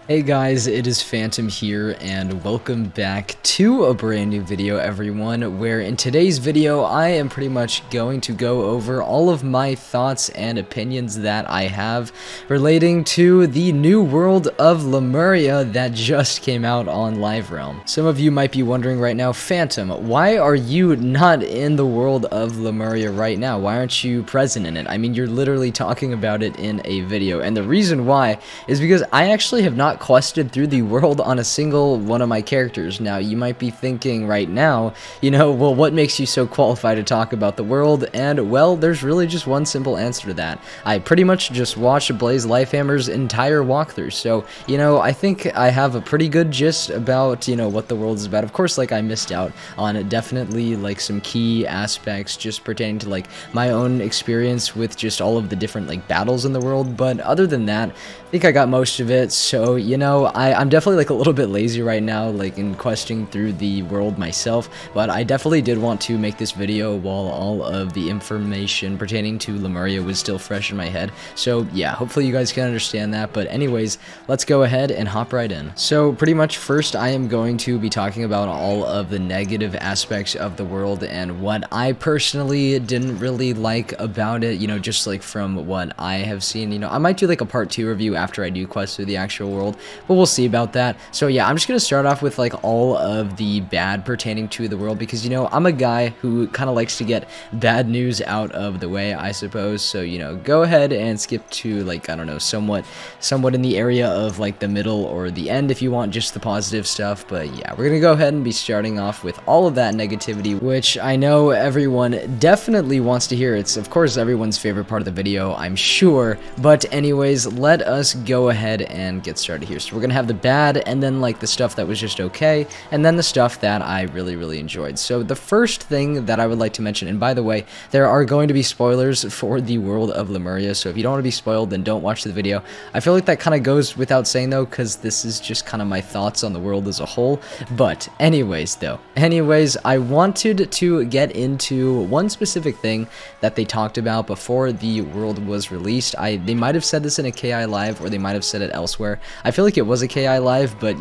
Hey guys, it is Phantom here, and welcome back to a brand new video, everyone, where in today's video I am pretty much going to go over all of my thoughts and opinions that I have relating to the new world of Lemuria that just came out on Live Realm. Some of you might be wondering right now, Phantom, why are you not in the world of Lemuria right now? Why aren't you present in it? I mean, you're literally talking about it in a video, and the reason why is because I actually have not quested through the world on a single one of my characters. Now, you might be thinking right now, well, what makes you so qualified to talk about the world? And, well, there's really just one simple answer to that. I pretty much just watched Blaze Lifehammer's entire walkthrough, so, I think I have a pretty good gist about, what the world is about. Of course, I missed out on definitely, some key aspects just pertaining to, my own experience with just all of the different, battles in the world, but other than that, I think I got most of it. So, I'm definitely a little bit lazy right now, in questing through the world myself, but I definitely did want to make this video while all of the information pertaining to Lemuria was still fresh in my head. So yeah, hopefully you guys can understand that, but anyways, let's go ahead and hop right in. So pretty much first I am going to be talking about all of the negative aspects of the world and what I personally didn't really like about it, just from what I have seen. I might do a part 2 review after I do quest through the actual world, but we'll see about that. So yeah, I'm just gonna start off with all of the bad pertaining to the world because I'm a guy who kind of likes to get bad news out of the way, I suppose. So go ahead and skip to I don't know, somewhat in the area of the middle or the end if you want just the positive stuff. But yeah, we're gonna go ahead and be starting off with all of that negativity, which I know everyone definitely wants to hear. It's of course everyone's favorite part of the video, I'm sure. But anyways, let us go ahead and get started here. So we're gonna have the bad, and then the stuff that was just okay, and then the stuff that I really enjoyed. So the first thing that I would like to mention, and by the way, there are going to be spoilers for the world of Lemuria, so if you don't want to be spoiled, then don't watch the video. I feel like that kind of goes without saying though, because this is just kind of my thoughts on the world as a whole. But anyways, I wanted to get into one specific thing that they talked about before the world was released. They might have said this in a KI live, or they might have said it elsewhere. I feel like it was a KI live, but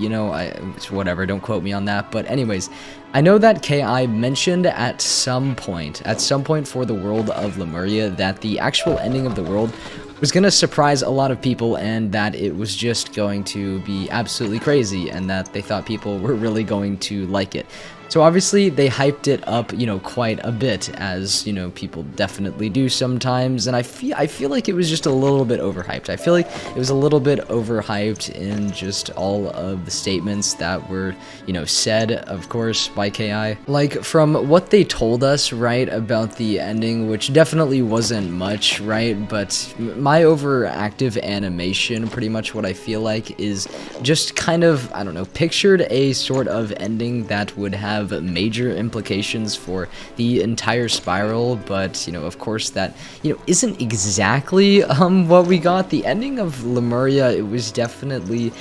whatever, don't quote me on that. But anyways, I know that KI mentioned at some point for the world of Lemuria that the actual ending of the world was going to surprise a lot of people, and that it was just going to be absolutely crazy, and that they thought people were really going to like it. So obviously they hyped it up, quite a bit, as, people definitely do sometimes, and I feel like it was just a little bit overhyped. I feel like it was a little bit overhyped in just all of the statements that were, said, of course, by KI. From what they told us, right, about the ending, which definitely wasn't much, right, but my overactive animation, pretty much what I feel like, is just kind of, I don't know, pictured a sort of ending that would have major implications for the entire spiral, but of course that isn't exactly what we got. The ending of Lemuria, it was definitely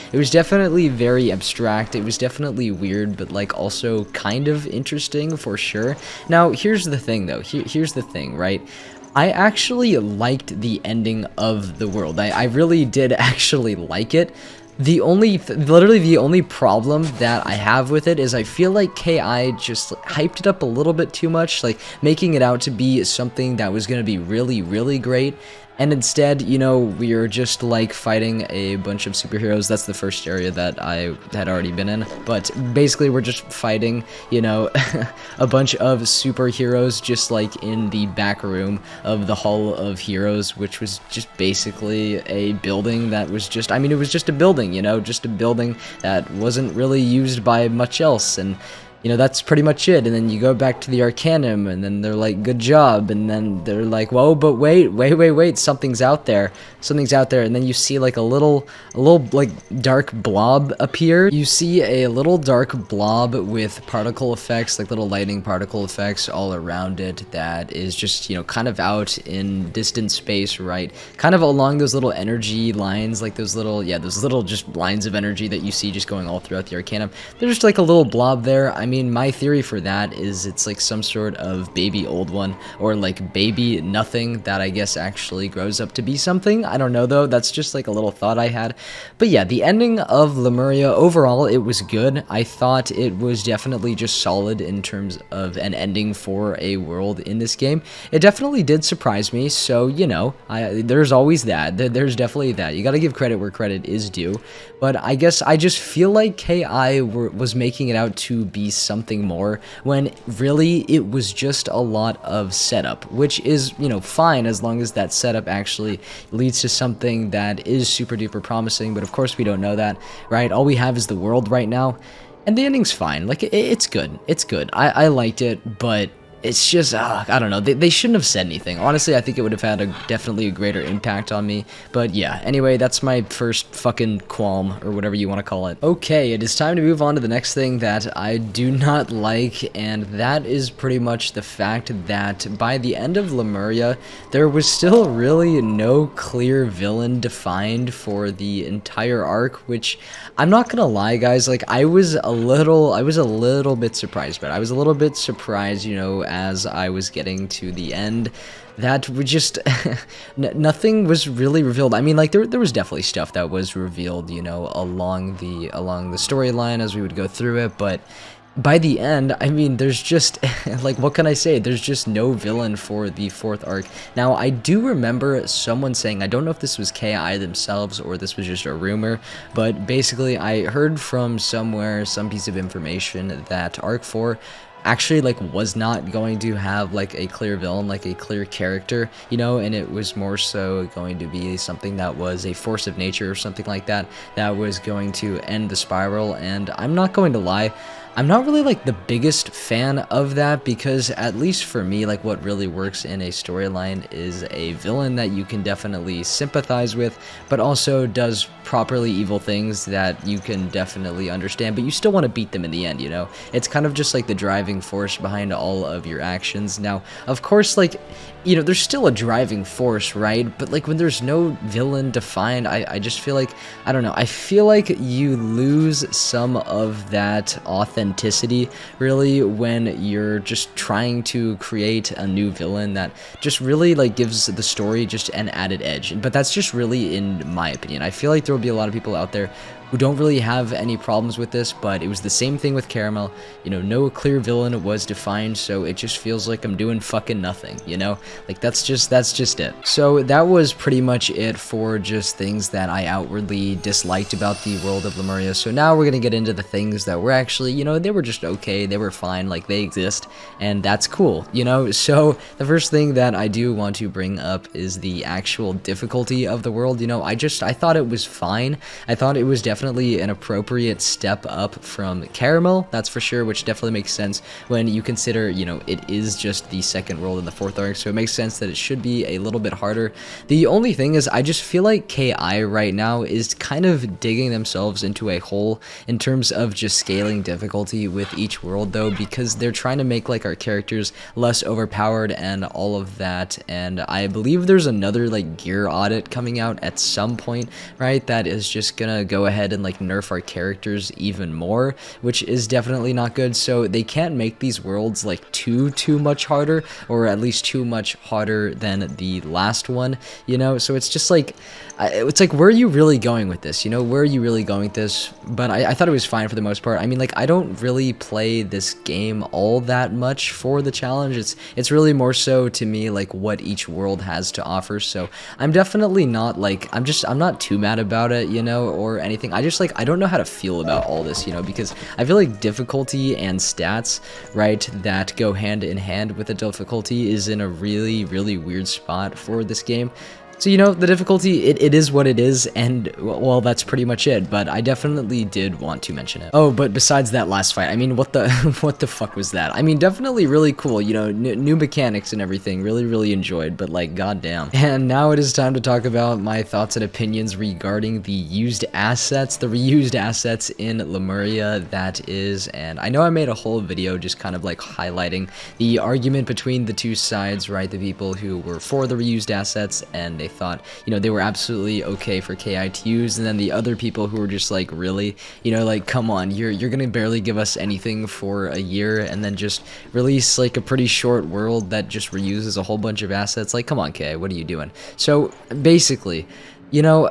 very abstract. It was definitely weird, but also kind of interesting for sure. Now here's the thing though, here's the thing, right? I actually liked the ending of the world. I really did actually like it. Literally the only problem that I have with it is I feel like KI just hyped it up a little bit too much, making it out to be something that was going to be really great. And instead, we are just fighting a bunch of superheroes. That's the first area that I had already been in. But basically, we're just fighting, a bunch of superheroes just in the back room of the Hall of Heroes, which was just basically a building that was just, it was just a building, just a building that wasn't really used by much else. And that's pretty much it. And then you go back to the Arcanum, and then they're like, good job. And then they're like, whoa, but wait, something's out there. And then you see a little dark blob appear. You see a little dark blob with particle effects, little lightning particle effects all around it, that is just, kind of out in distant space, right? Kind of along those little energy lines, those little just lines of energy that you see just going all throughout the Arcanum. There's just a little blob there. mean, my theory for that is it's like some sort of baby old one, or like baby nothing that I guess actually grows up to be something. I don't know though, that's just like a little thought I had. But yeah, the ending of Lemuria, overall it was good. I thought it was definitely just solid in terms of an ending for a world in this game. It definitely did surprise me, so you know, there's always that. There's definitely that. You gotta give credit where credit is due. But I guess I just feel like KI was making it out to be something more, when really it was just a lot of setup, which is, you know, fine as long as that setup actually leads to something that is super duper promising. But of course we don't know that, right? All we have is the world right now, and the ending's fine. Like, it's good. It's good. I liked it, but it's just, I don't know, they shouldn't have said anything. Honestly, I think it would have had definitely a greater impact on me. But yeah, anyway, that's my first fucking qualm, or whatever you want to call it. Okay, it is time to move on to the next thing that I do not like, and that is pretty much the fact that by the end of Lemuria, there was still really no clear villain defined for the entire arc, which, I'm not gonna lie, guys, like, I was a little bit surprised, but I was a little bit surprised, you know, as I was getting to the end, that we just nothing was really revealed. I mean, like, there was definitely stuff that was revealed, you know, along the storyline as we would go through it, but by the end, I mean, there's just, like, what can I say? There's just no villain for the 4th arc. Now, I do remember someone saying, I don't know if this was KI themselves or this was just a rumor, but basically I heard from somewhere, some piece of information, that arc 4 actually, like, was not going to have, like, a clear villain, like a clear character, you know, and it was more so going to be something that was a force of nature or something like that, that was going to end the spiral. And I'm not going to lie, I'm not really, like, the biggest fan of that, because at least for me, like, what really works in a storyline is a villain that you can definitely sympathize with, but also does properly evil things that you can definitely understand, but you still want to beat them in the end, you know? It's kind of just like the driving force behind all of your actions. Now, of course, like, you know, there's still a driving force, right? But, like, when there's no villain defined, I just feel like, I don't know, I feel like you lose some of that authenticity, really, when you're just trying to create a new villain that just really, like, gives the story just an added edge. But that's just really, in my opinion. I feel like there will be a lot of people out there who don't really have any problems with this, but it was the same thing with Caramel. You know, no clear villain was defined, so it just feels like I'm doing fucking nothing, you know? Like, that's just it. So that was pretty much it for just things that I outwardly disliked about the world of Lemuria. So now we're gonna get into the things that were actually, you know, they were just okay, they were fine, like, they exist, and that's cool, you know? So the first thing that I do want to bring up is the actual difficulty of the world. You know, I thought it was fine. I thought it was definitely an appropriate step up from Caramel, that's for sure, which definitely makes sense when you consider, you know, it is just the 2nd world in the 4th arc, so it makes sense that it should be a little bit harder. The only thing is, I just feel like KI right now is kind of digging themselves into a hole in terms of just scaling difficulty with each world, though, because they're trying to make, like, our characters less overpowered and all of that, and I believe there's another, like, gear audit coming out at some point, right, that is just gonna go ahead and, like, nerf our characters even more, which is definitely not good. So they can't make these worlds, like, too much harder, or at least too much harder than the last one, you know? So it's just like, it's like, where are you really going with this, you know? Where are you really going with this? But I thought it was fine for the most part. I mean, like, I don't really play this game all that much for the challenge. It's really more so to me, like, what each world has to offer. So I'm definitely not, like, I'm not too mad about it, you know, or anything. I just, like, I don't know how to feel about all this, you know, because I feel like difficulty and stats, right, that go hand in hand with the difficulty is in a really weird spot for this game. So, you know, the difficulty, it is what it is, and, well, that's pretty much it, but I definitely did want to mention it. Oh, but besides that last fight, I mean, what the what the fuck was that? I mean, definitely really cool, you know, new mechanics and everything, really enjoyed, but, like, goddamn. And now it is time to talk about my thoughts and opinions regarding the used assets, the reused assets in Lemuria, that is, and I know I made a whole video just kind of, like, highlighting the argument between the two sides, right, the people who were for the reused assets and they thought, you know, they were absolutely okay for KI to use, and then the other people who were just like, really, you know, like, come on, you're gonna barely give us anything for a year and then just release like a pretty short world that just reuses a whole bunch of assets. Like, come on, KI, what are you doing? So basically, you know,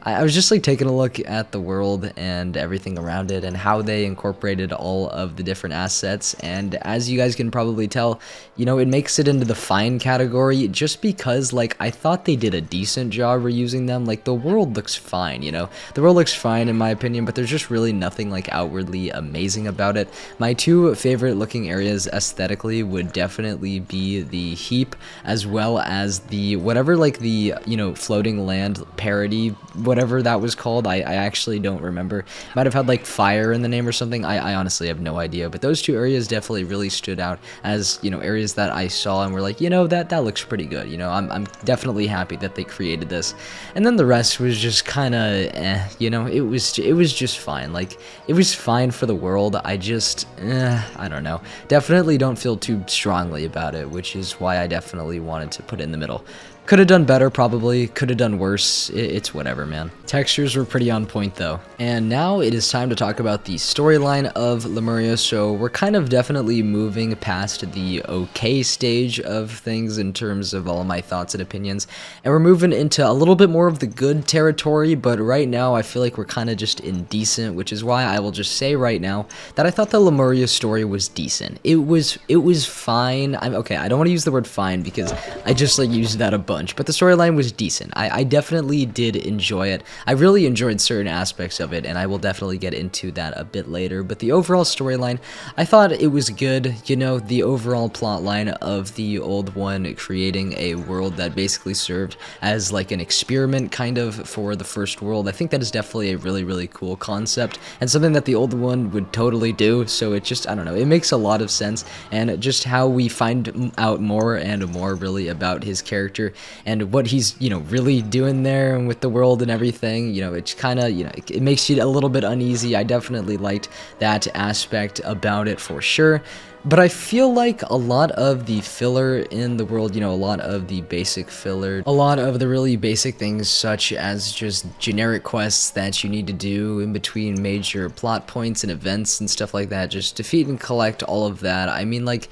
I was just like taking a look at the world and everything around it and how they incorporated all of the different assets, and as you guys can probably tell, you know, it makes it into the fine category just because, like, I thought they did a decent job reusing them. Like, the world looks fine, you know, the world looks fine in my opinion, but there's just really nothing like outwardly amazing about it. My two favorite looking areas aesthetically would definitely be the heap as well as the whatever, like the, you know, floating land parody, whatever that was called. I actually don't remember. Might have had like fire in the name or something. I honestly have no idea, but those two areas definitely really stood out as, you know, areas that I saw and were like, you know, that looks pretty good. You know, I'm definitely happy that they created this. And then the rest was just kind of you know, it was just fine. Like, it was fine for the world. I just I don't know, definitely don't feel too strongly about it, which is why I definitely wanted to put it in the middle. Could have done better, probably. Could have done worse. It's whatever, man. Textures were pretty on point, though. And now it is time to talk about the storyline of Lemuria. So we're kind of definitely moving past the okay stage of things in terms of all my thoughts and opinions. And we're moving into a little bit more of the good territory, but right now I feel like we're kind of just indecent, which is why I will just say right now that I thought the Lemuria story was decent. It was fine. Okay, I don't want to use the word fine because I just like used that a bunch, but the storyline was decent. I definitely did enjoy it. I really enjoyed certain aspects of it, and I will definitely get into that a bit later, but the overall storyline, I thought it was good. You know, the overall plot line of the old one creating a world that basically served as like an experiment kind of for the first world, I think that is definitely a really cool concept and something that the old one would totally do. So it just, I don't know, it makes a lot of sense, and just how we find out more and more really about his character and what he's, you know, really doing there and with the world and everything, you know, it's kind of, you know, it makes you a little bit uneasy. I definitely liked that aspect about it for sure. But I feel like a lot of the filler in the world, you know, a lot of the basic filler, a lot of the really basic things such as just generic quests that you need to do in between major plot points and events and stuff like that, just defeat and collect all of that. I mean, like,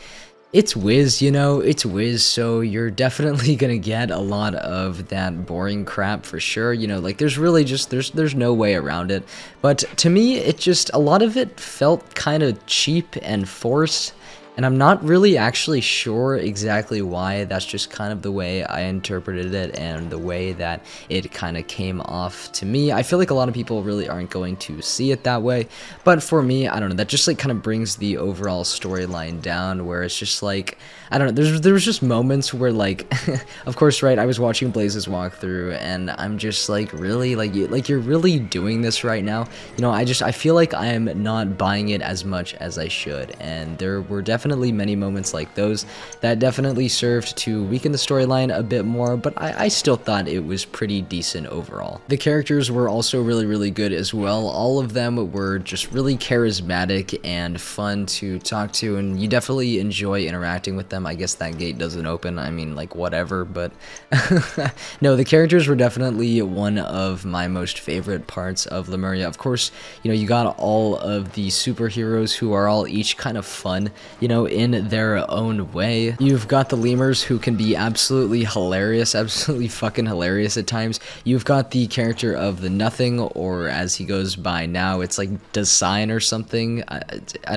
it's Wiz, you know, it's Wiz, so you're definitely gonna get a lot of that boring crap for sure, you know, like, there's really just, there's no way around it, but to me, it just, a lot of it felt kind of cheap and forced, and I'm not really actually sure exactly why. That's just kind of the way I interpreted it and the way that it kind of came off to me. I feel like a lot of people really aren't going to see it that way, but for me, I don't know, that just like kind of brings the overall storyline down, where it's just like, I don't know, there was just moments where, like, of course, right, I was watching Blaze's walkthrough, and I'm just like, really, like you're really doing this right now? You know, I feel like I am not buying it as much as I should, and there were definitely many moments like those that definitely served to weaken the storyline a bit more, but I still thought it was pretty decent overall. The characters were also really good as well. All of them were just really charismatic and fun to talk to, and you definitely enjoy interacting with them. I guess that gate doesn't open, I mean, like, whatever, but no, the characters were definitely one of my most favorite parts of Lemuria. Of course, you know, you got all of the superheroes who are all each kind of fun, you know, in their own way. You've got the lemurs who can be absolutely hilarious, absolutely fucking hilarious at times. You've got the character of the Nothing, or as he goes by now, it's like Design or something.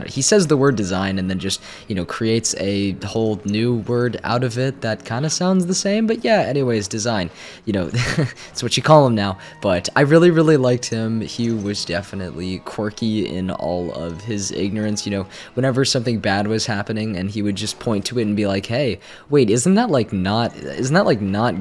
He says the word design and then just, you know, creates a whole new word out of it that kind of sounds the same, but yeah, anyways, Design, you know, it's what you call him now. But I really liked him. He was definitely quirky in all of his ignorance, you know, whenever something bad was happening and he would just point to it and be like, hey, wait, isn't that like not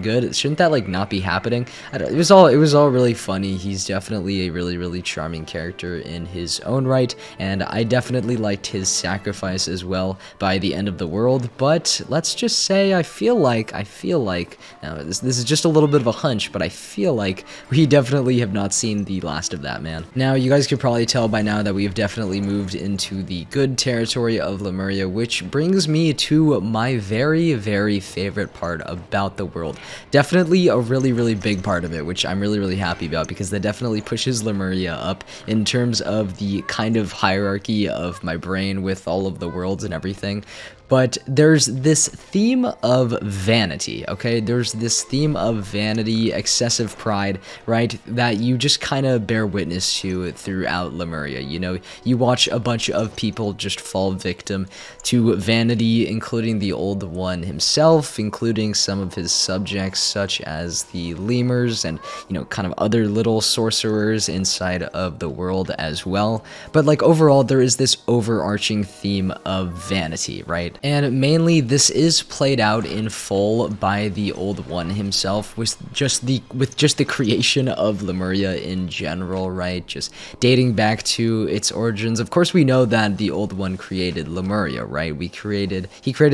good? Shouldn't that like not be happening? It was all really funny. He's definitely a really charming character in his own right, and I definitely liked his sacrifice as well by the end of the world. But let's just say I feel like now this is just a little bit of a hunch, but I feel like we definitely have not seen the last of that man. Now you guys could probably tell by now that we have definitely moved into the good territory of Lemuria. Lemuria, which brings me to my very, very favorite part about the world. Definitely a really, really big part of it, which I'm really, really happy about, because that definitely pushes Lemuria up in terms of the kind of hierarchy of my brain with all of the worlds and everything. But there's this theme of vanity, okay? There's this theme of vanity, excessive pride, right? That you just kind of bear witness to throughout Lemuria. You know, you watch a bunch of people just fall victim to vanity, including the Old One himself, including some of his subjects, such as the lemurs and, you know, kind of other little sorcerers inside of the world as well. But, like, overall, there is this overarching theme of vanity, right? And mainly this is played out in full by the Old One himself, with just the creation of Lemuria in general, right? Just dating back to its origins. Of course, we know that the Old One created Lemuria, right? He created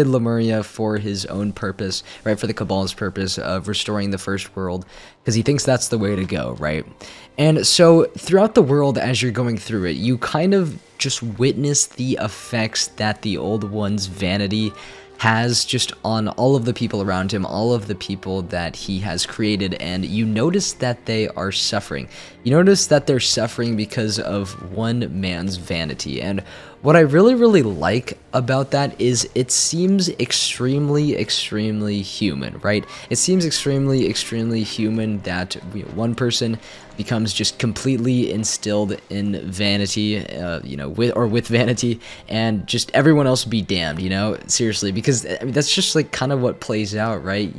Lemuria for his own purpose, right? For the Cabal's purpose of restoring the first world, because he thinks that's the way to go, right? And so throughout the world, as you're going through it, you kind of just witness the effects that the Old One's vanity has just on all of the people around him, all of the people that he has created, and you notice that they are suffering. You notice that they're suffering because of one man's vanity, and what I really, really like about that is it seems extremely, extremely human, right? It seems extremely, extremely human that one person becomes just completely instilled in vanity, you know, with vanity, and just everyone else be damned, you know? Seriously, because I mean, that's just like kind of what plays out, right?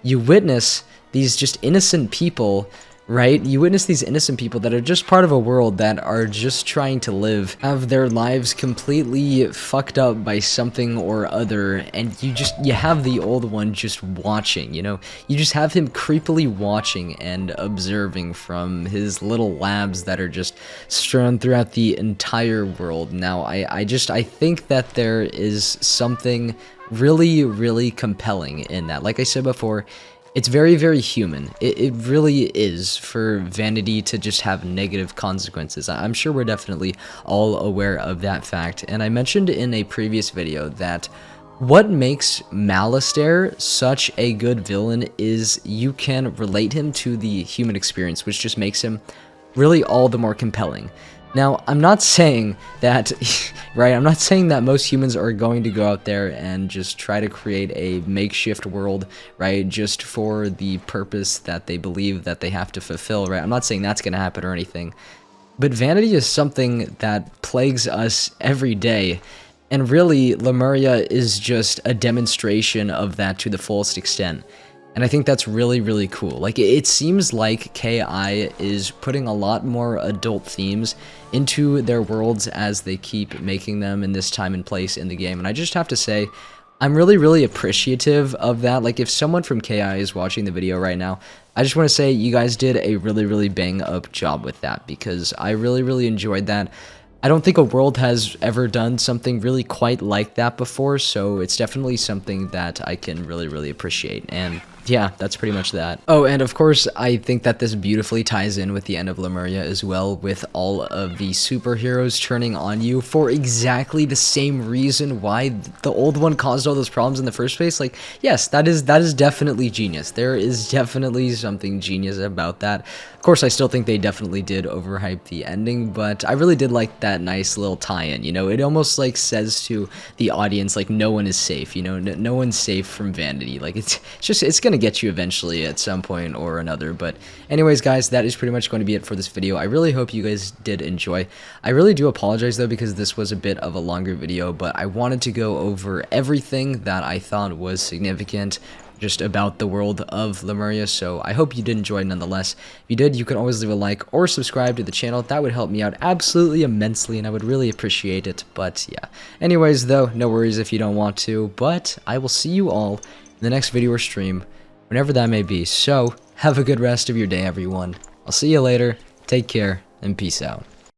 You witness these just innocent people, right? You witness these innocent people that are just part of a world that are just trying to live, have their lives completely fucked up by something or other, and you have the Old One just watching, you know? You just have him creepily watching and observing from his little labs that are just strewn throughout the entire world. Now, I think that there is something really, really compelling in that. Like I said before, it's very, very human. It really is for vanity to just have negative consequences. I'm sure we're definitely all aware of that fact. And I mentioned in a previous video that what makes Malistaire such a good villain is you can relate him to the human experience, which just makes him really all the more compelling. Now, I'm not saying that, right, I'm not saying that most humans are going to go out there and just try to create a makeshift world, right, just for the purpose that they believe that they have to fulfill, right? I'm not saying that's going to happen or anything. But vanity is something that plagues us every day, and really, Lemuria is just a demonstration of that to the fullest extent. And I think that's really, really cool. Like, it seems like KI is putting a lot more adult themes into their worlds as they keep making them in this time and place in the game. And I just have to say, I'm really, really appreciative of that. Like, if someone from KI is watching the video right now, I just want to say you guys did a really, really bang-up job with that, because I really, really enjoyed that. I don't think a world has ever done something really quite like that before, so it's definitely something that I can really, really appreciate. And yeah, that's pretty much that. Oh, and of course, I think that this beautifully ties in with the end of Lemuria as well, with all of the superheroes turning on you for exactly the same reason why the Old One caused all those problems in the first place. Like, yes, that is definitely genius. There is definitely something genius about that. Of course, I still think they definitely did overhype the ending, but I really did like that nice little tie-in, you know? It almost, like, says to the audience, like, no one is safe, you know? No one's safe from vanity. Like, it's gonna get you eventually at some point or another. But anyways, guys, that is pretty much going to be it for this video. I really hope you guys did enjoy. I really do apologize, though, because this was a bit of a longer video, but I wanted to go over everything that I thought was significant just about the world of Lemuria, so I hope you did enjoy nonetheless. If you did, you can always leave a like or subscribe to the channel. That would help me out absolutely immensely, and I would really appreciate it. But yeah, anyways, though, no worries if you don't want to, but I will see you all in the next video or stream, whenever that may be. So have a good rest of your day, everyone. I'll see you later, take care, and peace out.